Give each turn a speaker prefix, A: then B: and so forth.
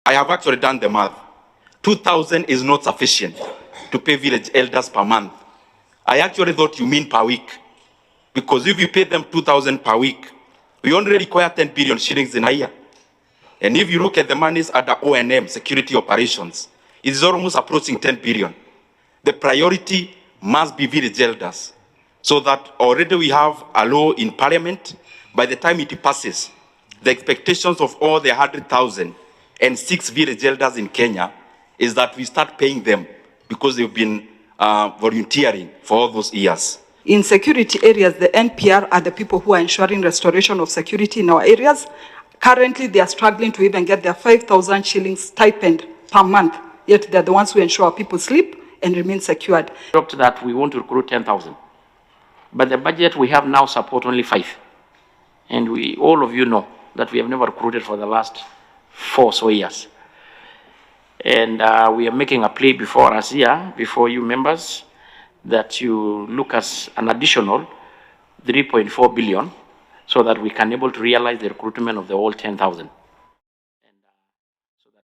A: I have actually done the math. 2,000 is not sufficient to pay village elders per month. I actually thought you mean per week. Because if you pay them 2,000 per week, we only require 10 billion shillings in a year. And if you look at the monies under O&M, security operations, it's almost approaching 10 billion. The priority must be village elders, so that already we have a law in parliament. By the time it passes, the expectations of all the 100,006 village elders in Kenya is that we start paying them because they've been volunteering for all those years.
B: In security areas, the NPR are the people who are ensuring restoration of security in our areas. Currently, they are struggling to even get their 5,000 shillings stipend per month, yet they're the ones who ensure people sleep and remain secured.
C: Dropped that we want to recruit 10,000. But the budget we have now support only 5. And all of you know that we have never recruited for the last 4 or so years. And we are making a plea before us here, before you members, that you look at an additional 3.4 billion so that we can able to realize the recruitment of the whole 10,000.